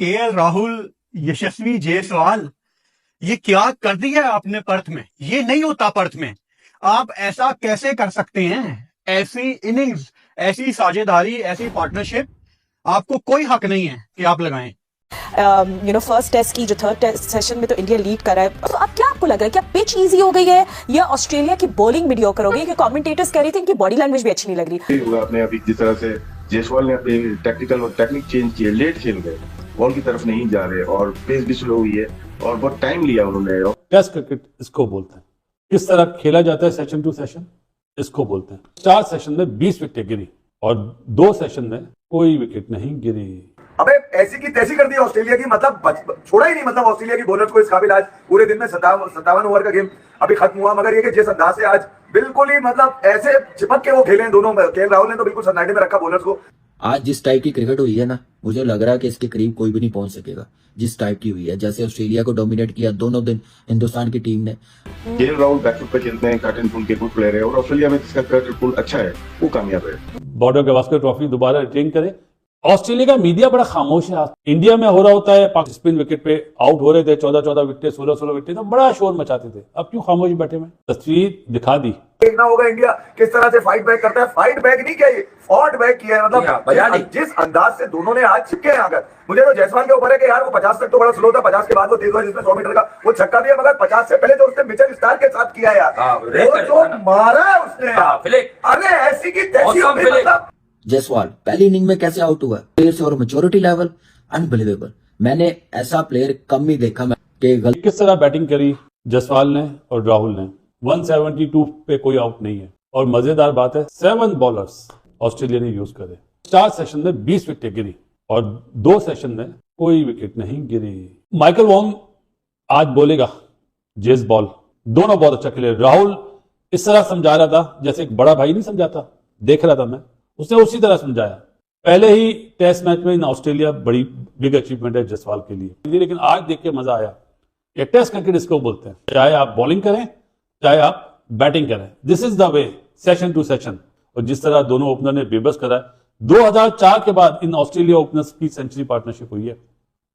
KL Rahul, यशस्वी जायसवाल, ये क्या कर दिया है आपने पर्थ में? ये नहीं होता पर्थ में। आप ऐसा कैसे कर सकते हैं? ऐसी इनिंग्स, ऐसी साझेदारी, ऐसी पार्टनरशिप आपको कोई हक नहीं है कि आप लगाएं। फर्स्ट टेस्ट की जो थर्ड टेस्ट सेशन में तो इंडिया लीड कर रहा है, तो अब क्या आपको लग रहा है, क्या पिच इजी हो गई है या ऑस्ट्रेलिया की बॉलिंग मीडियोकर हो गई? कि कमेंटेटर्स कह रहे थे इनकी बॉडी लैंग्वेज भी अच्छी नहीं लग रही। आपने अभी जिस तरह से जायसवाल ने अपनी टेक्निक चेंज किए, लेट खेल गए, बॉल की तरफ नहीं जा रहे और पेस भी स्लो हुई है और बहुत टाइम लिया उन्होंने। टेस्ट क्रिकेट इसको बोलते हैं। किस तरह खेला जाता है सेशन टू सेशन, इसको बोलते हैं। 4 सेशन में 20 विकेटें गिरी और 2 सेशन में कोई विकेट नहीं गिरी। अबे ऐसी की तैसी कर दी ऑस्ट्रेलिया की, मतलब छोड़ा ही नहीं। मतलब ऑस्ट्रेलिया की बॉलर्स को इस काबिल आज पूरे दिन में 57 ओवर का गेम अभी खत्म हुआ, मगर ये कि जिस अंदाज से आज बिल्कुल ही मतलब ऐसे चिपक के वो खेले दोनों। केएल राहुल ने तो बिल्कुल सन्नाटे में रखा बॉलर्स को। आज जिस टाइप की क्रिकेट हुई है ना, मुझे लग रहा है कि इसके करीब कोई भी नहीं पहुंच सकेगा जिस टाइप की हुई है। जैसे ऑस्ट्रेलिया को डोमिनेट किया दोनों दिन हिंदुस्तान की टीम ने। केएल राहुल बैकफुट पे खेलते हैं, कर्टन पुल के गुड प्लेयर है और ऑस्ट्रेलिया में जिसका कर्टन पुल अच्छा है वो कामयाब है। बॉर्डर गवास्कर ट्रॉफी दोबारा रिटेन करे। ऑस्ट्रेलिया का मीडिया बड़ा खामोश है। इंडिया में हो रहा होता है, पाकिस्तान विकेट पे आउट हो रहे थे, 14 विकेट, 16 विकेट, तो बड़ा शोर मचाते थे। अब क्यों खामोश बैठे में? तस्वीर दिखा दी। देखना होगा इंडिया किस तरह से फाइट बैक करता है। फाइट बैक नहीं किया, ये फॉट बैक किया है। मतलब जिस अंदाज से दोनों ने आज चिपके हैं आकर, मुझे तो जायसवाल के ऊपर है कि यार वो 50 तक तो बड़ा स्लो था, 50 के बाद वो तेज हुआ जिसमें 100 मीटर का वो छक्का दिया, मगर 50 से पहले जो उसने मिचेल स्टार्क के साथ किया यार, वो जो मारा है उसने, अरे ऐसी की तैसी। जायसवाल पहली इनिंग में कैसे आउट हुआ? प्लेयर्स और मैच्योरिटी लेवल अनबिलीवेबल। मैंने ऐसा प्लेयर कम ही देखा कि किस तरह बैटिंग करी जायसवाल ने और राहुल ने। 172 पे कोई आउट नहीं है और मजेदार बात है 7 बॉलर्स ऑस्ट्रेलिया ने यूज करे। 4 सेशन में 20 विकेटें गिरी और 2 सेशन में कोई विकेट नहीं गिरी। माइकल वॉन्ग आज बोलेगा जेस बॉल, दोनों बहुत अच्छा खेले। राहुल इस तरह समझा रहा था जैसे एक बड़ा भाई नहीं समझाता, देख रहा था मैं, उसने उसी तरह समझाया। पहले ही टेस्ट मैच में इन ऑस्ट्रेलिया बड़ी बिग अचीवमेंट है जायसवाल के लिए, लेकिन आज देख के मजा आया। ये टेस्ट क्रिकेट इसको बोलते हैं, चाहे आप बॉलिंग करें चाहे आप बैटिंग करें, this is the way session to session. और जिस तरह दोनों ओपनर ने बेबस करा है, 2004 के बाद इन ऑस्ट्रेलिया ओपनर्स की सेंचुरी पार्टनरशिप हुई है,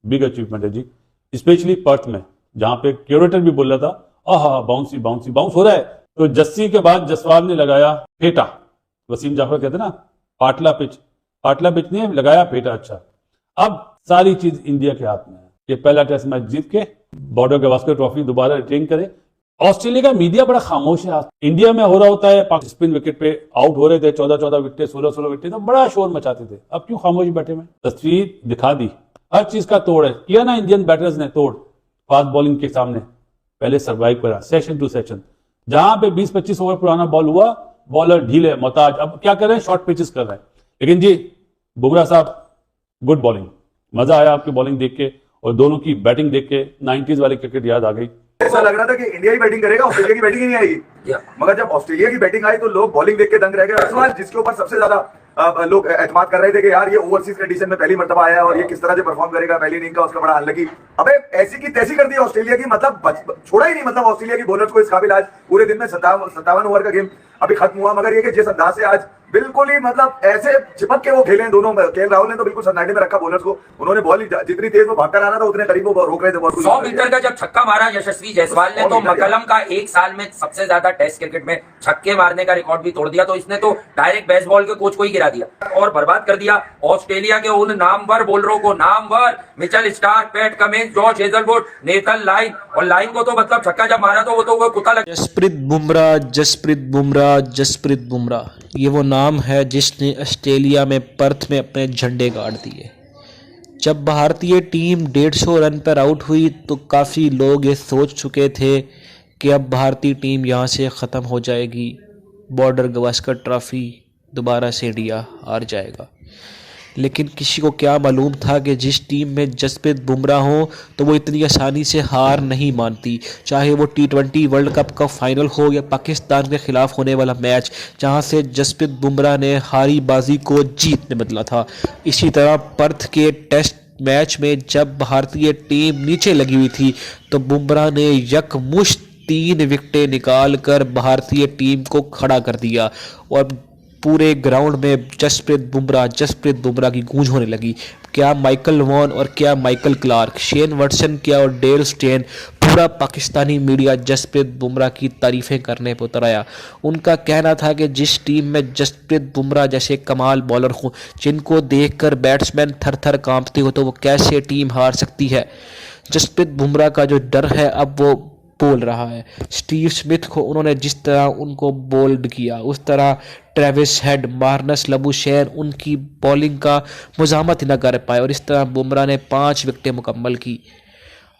बिग अचीवमेंट है जी। स्पेशली पर्थ में जहां पे क्यूरेटर भी बोल रहा था आहा बाउंस हो रहा है, तो जस्सी के बाद जायसवाल ने लगाया फेटा। वसीम जाफर कहते ना पाटला पिच नहीं लगाया फेटा। अच्छा, अब सारी चीज इंडिया के हाथ में है। ये पहला टेस्ट मैच जीत के बॉर्डर गवास्कर ट्रॉफी दोबारा रिटेन करे। ऑस्ट्रेलिया का मीडिया बड़ा खामोश है। इंडिया में हो रहा होता है, पाकिस्तान विकेट पे आउट हो रहे थे, 14 विकेट, 16 विकेट, तो बड़ा शोर मचाते थे। अब क्यों खामोश बैठे में? तस्वीर दिखा दी। हर चीज का तोड़ है, किया ना इंडियन बैटर्स ने तोड़। फास्ट बॉलिंग के सामने पहले सर्वाइव करा सेशन टू सेशन। जहां पे 20-25 ओवर पुराना बॉल हुआ, बॉलर ढीले मोहताज, अब क्या कर रहे हैं, शॉर्ट पिचेस कर रहे हैं। लेकिन जी बुमराह साहब गुड बॉलिंग, मजा आया आपकी बॉलिंग देख के और दोनों की बैटिंग देख के 90s वाली क्रिकेट याद आ गई। ऐसा लग रहा था कि इंडिया ही बैटिंग करेगा, ऑस्ट्रेलिया की बैटिंग ही नहीं आएगी, मगर जब ऑस्ट्रेलिया की बैटिंग आई तो लोग बॉलिंग देख के दंग रह गए। जिसके ऊपर सबसे ज्यादा लोग एतमाद कर रहे थे कि यार ये ओवरसीज कंडीशन में पहली मर्तबा आया और ये किस तरह से परफॉर्म करेगा पहली इनिंग का, उसका बड़ा अनलकी। अबे ऐसी की तैसी कर दी ऑस्ट्रेलिया की, मतलब छोड़ा ही नहीं। मतलब ऑस्ट्रेलिया की बॉलर्स को इस काबिल आज पूरे दिन में 57 ओवर का गेम अभी खत्म हुआ, मगर ये कि जिस अंदाज से आज बिल्कुल ही मतलब ऐसे चिपक के वो खेले दोनों। केएल राहुल ने तो बिल्कुल सन्नाटे में रखा बॉलर्स को। उन्होंने बॉल जितनी तेज वो भागकर आना था उतने करीब वो रोक रहे थे। 100 मीटर का जब छक्का मारा यशस्वी जायसवाल ने, तो मकलम का एक साल में सबसे ज्यादा टेस्ट क्रिकेट में छक्के मारने का रिकॉर्ड भी तोड़ दिया। तो इसने तो डायरेक्ट बेसबॉल के कोच को ही गिरा दिया और बर्बाद कर दिया ऑस्ट्रेलिया के उन नामवर बॉलरों को। Namvar Mitchell Starc, PAT Cummins, Josh Hazlewood, Nathan line. और लाइन को तो मतलब छक्का जब मारा तो वो कुत्ता लग। जसप्रीत बुमराह ये वो नाम है जिसने ऑस्ट्रेलिया में पर्थ में अपने झंडे गाड़ दिए। जब भारतीय टीम 150 रन पर आउट हुई तो काफ़ी लोग ये सोच चुके थे कि अब भारतीय टीम यहाँ से ख़त्म हो जाएगी, बॉर्डर गवास्कर ट्रॉफी दोबारा से इंडिया हार जाएगा। लेकिन किसी को क्या मालूम था कि जिस टीम में जसप्रीत बुमराह हो तो वो इतनी आसानी से हार नहीं मानती। चाहे वो T20 वर्ल्ड कप का फाइनल हो या पाकिस्तान के खिलाफ होने वाला मैच जहां से जसप्रीत बुमराह ने हारी बाजी को जीत में बदला था। इसी तरह पर्थ के टेस्ट मैच में जब भारतीय टीम नीचे लगी हुई थी तो बुमराह ने यकमुश्त 3 विकेटें निकाल कर भारतीय टीम को खड़ा कर दिया और पूरे ग्राउंड में जसप्रीत बुमराह की गूंज होने लगी। क्या माइकल वॉन और क्या माइकल क्लार्क, शेन वॉटसन क्या और डेल स्टेन, पूरा पाकिस्तानी मीडिया जसप्रीत बुमराह की तारीफ़ें करने पर उतर आया। उनका कहना था कि जिस टीम में जसप्रीत बुमराह जैसे कमाल बॉलर हों जिनको देखकर बैट्समैन थर थर कांपते हो तो वो कैसे टीम हार सकती है। जसप्रीत बुमराह का जो डर है अब वो बोल रहा है। स्टीव स्मिथ को उन्होंने जिस तरह उनको बोल्ड किया उस तरह ट्रेविस हेड, मार्नस लबुशेन उनकी बॉलिंग का मुजामत ही न कर पाए और इस तरह बुमराह ने 5 विकेटें मुकम्मल की।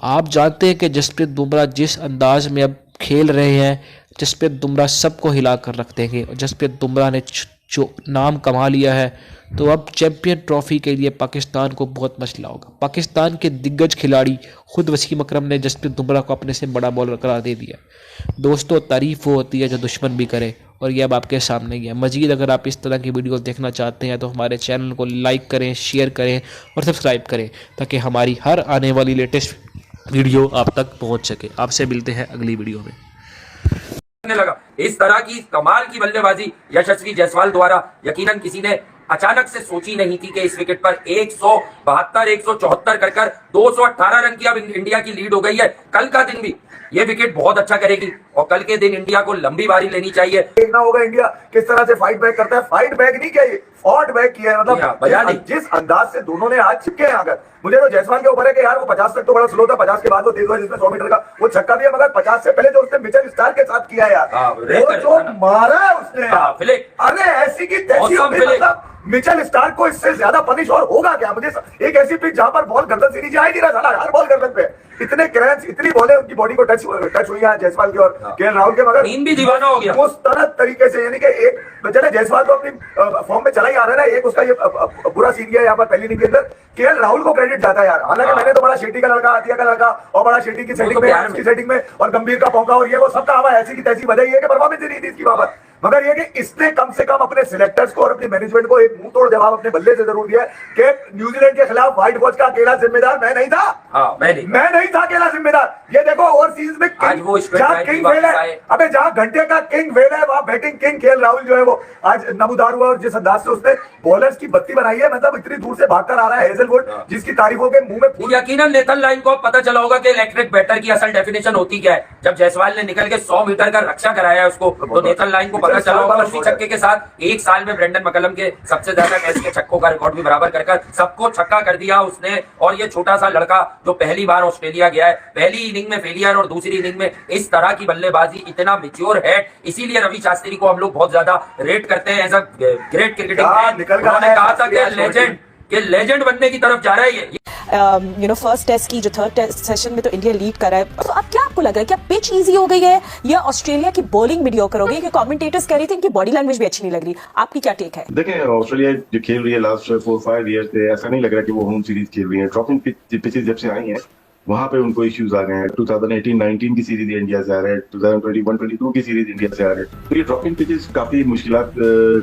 आप जानते हैं कि जसप्रीत बुमराह जिस अंदाज में अब खेल रहे हैं, जसप्रीत बुमराह सबको हिला कर रख देंगे और जसप्रीत बुमराह ने जो नाम कमा लिया है तो अब चैंपियन ट्रॉफी के लिए पाकिस्तान को बहुत मसला होगा। पाकिस्तान के दिग्गज खिलाड़ी खुद वसीम अकरम ने जसप्रीत बुमराह को अपने से बड़ा बॉलर करार दे दिया। दोस्तों, तारीफ वो होती है जो दुश्मन भी करे और ये अब आपके सामने ही है। मजीद अगर आप इस तरह की वीडियो देखना चाहते हैं तो हमारे चैनल को लाइक करें, शेयर करें और सब्सक्राइब करें ताकि हमारी हर आने वाली लेटेस्ट वीडियो आप तक पहुँच सके। आपसे मिलते हैं अगली वीडियो में। लगा इस तरह की कमाल की बल्लेबाजी यशस्वी जायसवाल द्वारा यकीनन किसी ने अचानक से सोची नहीं थी कि इस विकेट पर 172 174 कर 218 रन की अब इंडिया की लीड हो गई है। कल का दिन भी ये विकेट बहुत अच्छा करेगी और कल के दिन इंडिया को लंबी बारी लेनी चाहिए। देखना होगा इंडिया किस तरह से फाइट बैक करता है। फाइट बैक नहीं किया, फॉट बैक किया है। मतलब जिस अंदाज से दोनों ने आज चिपके हैं आकर, मुझे तो जायसवाल के ऊपर है कि यार वो 50 तक तो बड़ा स्लो था, 50 के बाद वो तेज हुआ जिसमें 100 मीटर का वो छक्का दिया, मगर 50 से पहले जो उसने मिचेल स्टार्क के साथ किया यार, वो जो मारा है उसने यार, अरे ऐसी की तैसी। मिचेल स्टार्क को इससे ज्यादा पनिश और होगा क्या? मुझे एक ऐसी पिच जहां पर बॉल गर्दन से नीचे आ ही नहीं रहा था, हर बॉल गर्दन पे, इतने क्रैम्स, इतनी बॉलें उनकी बॉडी को टच हुई है जायसवाल की और केएल राहुल के, मगर नींद भी दीवाना हो गया उस तरह तरीके से। यानी कि एक चले जायसवाल तो अपनी फॉर्म में चला ही आ रहा है ना, एक उसका ये बुरा सीन है यहाँ पर पहली इनिंग के अंदर। केएल राहुल को क्रेडिट जाता है यार। हालांकि मैंने तो बड़ा शेट्टी का लड़का, आतिया का लड़का और बड़ा शेट्टी की सेटिंग में और गंभीर का पौका और ये वो सबका हवा ऐसी की तैसी बजाई है कि परफॉर्मेंस ही नहीं थी इसकी वहां पर, मगर ये कि इसने कम से कम अपने सिलेक्टर्स को और अपने मैनेजमेंट को एक मुंह तोड़ जवाब अपने बल्ले से जरूर दिया कि न्यूजीलैंड के खिलाफ व्हाइट वॉच का अकेला जिम्मेदार मैं नहीं था। मैं नहीं था अकेला जिम्मेदार। ये देखो ओवरसीज में जहां किंग फेल है, अबे जहां घंटे का किंग फेल है वहां बैटिंग किंग केएल राहुल जो है वो आज नमूदार हुआ और जिस अंदाज से उसने बॉलर्स की बत्ती बनाई है, मतलब इतनी दूर से भागकर आ रहा है हेजलवुड जिसकी तारीफों के मुंह में। यकीनन नेथन लाइन को पता चला होगा कि इलेक्ट्रिक बैटर की असल डेफिनेशन होती क्या है। जब जायसवाल ने निकल के 100 मीटर का रक्षा कराया उसको तो नेथन लाइन को पता चला होगा। छक्के के साथ एक साल में ब्रेंडन मकलम के सबसे ज्यादा टेस्ट के छक्कों का रिकॉर्ड भी बराबर कर सबको छक्का कर दिया उसने। और ये छोटा सा लड़का जो पहली बार ऑस्ट्रेलिया गया है, पहली इनिंग में फेलियर और दूसरी इनिंग में इस तरह की बल्लेबाजी, इतना मैच्योर है, इसीलिए रवि शास्त्री को हम लोग बहुत ज्यादा रेट करते हैं as a great cricketing man. उन्होंने कहा था कि लेजेंड बनने की तरफ जा रहा है ये। फर्स्ट टेस्ट की जो थर्ड टेस्ट सेशन में तो इंडिया लीड कर रहा है, तो अब क्या आपको लग रहा है क्या पिच इजी हो गई है या ऑस्ट्रेलिया की बॉलिंग मीडियोकर हो गई? कि कमेंटेटर्स कह रहे थे इनकी बॉडी लैंग्वेज भी अच्छी नहीं लग रही, आपकी क्या टेक है? देखिए, ऑस्ट्रेलिया जो खेल रही है लास्ट 4-5 ईयर से, ऐसा नहीं लग रहा कि वो होम सीरीज खेल रही है। ड्रॉपिंग पिचेस जब से आई हैं वहां पे उनको इश्यूज आ गए हैं। 2018-19 की सीरीज इंडिया से आ रहे हैं, 2021-22 की सीरीज इंडिया से आ रहे हैं, तो ये ड्रॉपिंग पिचेस काफी मुश्किलात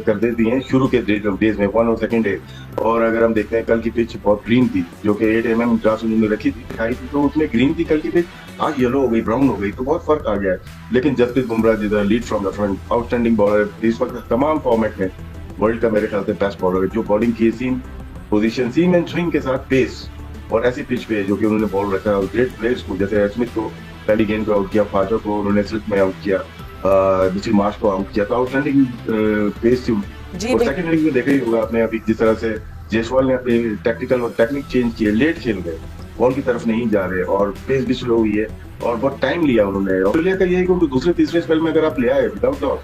कर देती हैं शुरू के डेज में, 1 और 2nd डे। और अगर हम देखते हैं कल की पिच बहुत ग्रीन थी, जो कि 8 mm ग्रास उन्होंने रखी थी, दिखाई थी, तो उसमें ग्रीन थी कल की पिच, आज येलो हो गई, ब्राउन हो गई, तो बहुत फर्क आ गया है। लेकिन जसप्रीत बुमराह जिधर lead from the front, outstanding bowler, इस वक्त तमाम फॉर्मेट में वर्ल्ड का मेरे ख्याल से बेस्ट बॉलर है, जो बॉलिंग की सीम पोजीशन, सीम एंड स्विंग के साथ पेस और ऐसी पिच पे जो कि उन्होंने बॉल रखा है। ग्रेट प्लेयर्स को, जैसे स्मिथ को पहली गेंद पे आउट किया, फाजर को उन्होंने स्लिप में आउट किया, दूसरी मार्च को आउट किया, तो आउटस्टैंडिंग पेस थी। और सेकंड इनिंग में देखा ही होगा आपने अभी जिस तरह से जायसवाल ने अपने टेक्निक चेंज किए, लेट खेल गए, बॉल की तरफ नहीं जा रहे और पेस भी स्लो हुई है और बहुत टाइम लिया उन्होंने। ऑस्ट्रेलिया का यही कि दूसरे तीसरे स्पेल में अगर आप ले आए विदाउट लॉस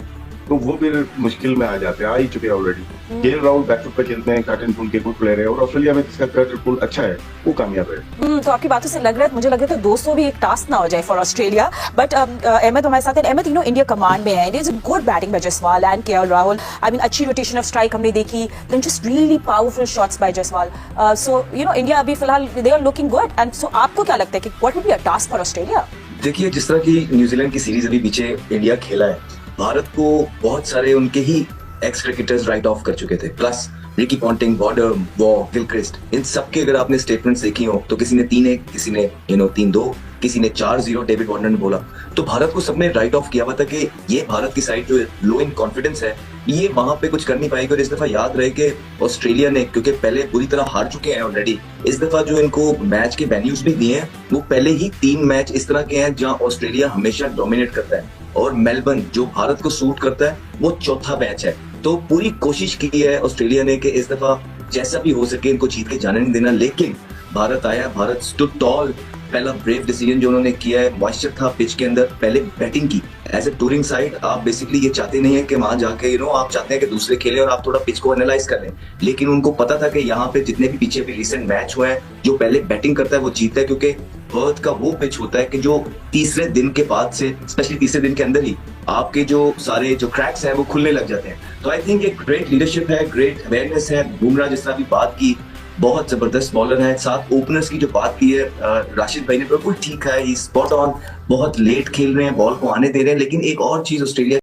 तो वो फिर मुश्किल में आ जाते हैं, आ ही चुके हैं ऑलरेडी। केएल राहुल बैकफुट पे खेलते हैं, कैप्टन पुल के गुड प्लेयर है और ऑस्ट्रेलिया में जिसका कैप्टन पुल अच्छा है वो कामयाब है। तो आपकी बातों से लग रहा है, मुझे लग रहा है 200 भी एक टास्क ना हो जाए फॉर ऑस्ट्रेलिया। बट अहमद हमारे साथ है। अहमद, इंडिया कमांड में है, it is good batting by Jaiswal and KL Rahul. I mean अच्छी रोटेशन ऑफ स्ट्राइक हमने देखी, then just really powerful shots by Jaiswal. So India अभी फिलहाल they are looking good. And so आपको क्या लगता है कि what would be a task for Australia? देखिए, जिस तरह की न्यूजीलैंड की सीरीज अभी पीछे इंडिया खेला है, भारत को बहुत सारे उनके ही एक्स क्रिकेटर्स राइट ऑफ कर चुके थे, plus Ricky Ponting, Warner, Waugh, Gilchrist, इन सबके अगर आपने स्टेटमेंट्स देखी हो तो किसी ने 3-1, किसी ने 3-2, किसी ने 4-0 डेविड वार्नर ने बोला। तो भारत को सबने राइट ऑफ किया हुआ था कि ये भारत की साइड जो लो इन कॉन्फिडेंस है ये वहां पे कुछ कर नहीं पाएगी। और इस दफा याद रहे कि ऑस्ट्रेलिया ने, क्योंकि पहले बुरी तरह हार चुके हैं ऑलरेडी, इस दफा जो इनको मैच के वेन्यूज भी दिए हैं वो पहले ही 3 मैच इस तरह के हैं जहां ऑस्ट्रेलिया हमेशा डोमिनेट करता है, और मेलबर्न जो भारत को सूट करता है वो चौथा मैच है। तो पूरी कोशिश की है ऑस्ट्रेलिया ने कि इस दफा जैसा भी हो सके इनको जीत के जाने नहीं देना, लेकिन भारत आया, भारत स्टूड टॉल। पहला ब्रेव डिसीजन जो उन्होंने किया है, मॉइस्चर था पिच के अंदर, पहले बैटिंग की। एज ए टूरिंग साइड आप बेसिकली ये चाहते नहीं है कि वहां जाके आप चाहते हैं कि दूसरे खेलें और आप थोड़ा पिच को एनालाइज कर लें, लेकिन उनको पता था कि यहाँ पे जितने भी पीछे भी रिसेंट मैच हुए हैं जो पहले बैटिंग करता है वो जीतता है, क्योंकि पर्थ का वो पिच होता है कि जो तीसरे दिन के बाद से, स्पेशली तीसरे दिन के अंदर ही आपके जो सारे जो क्रैक्स हैं वो खुलने लग जाते हैं। तो आई थिंक एक ग्रेट लीडरशिप है, ग्रेट अवेयरनेस है। बुमराह जिस तरह भी बात की, बहुत जबरदस्त बॉलर है। साथ ओपनर्स की जो बात की है राशिद भाई ने, बिल्कुल ठीक है, ही स्पॉट ऑन। बहुत लेट खेल रहे हैं, बॉल को आने दे रहे हैं, लेकिन एक और चीज ऑस्ट्रेलिया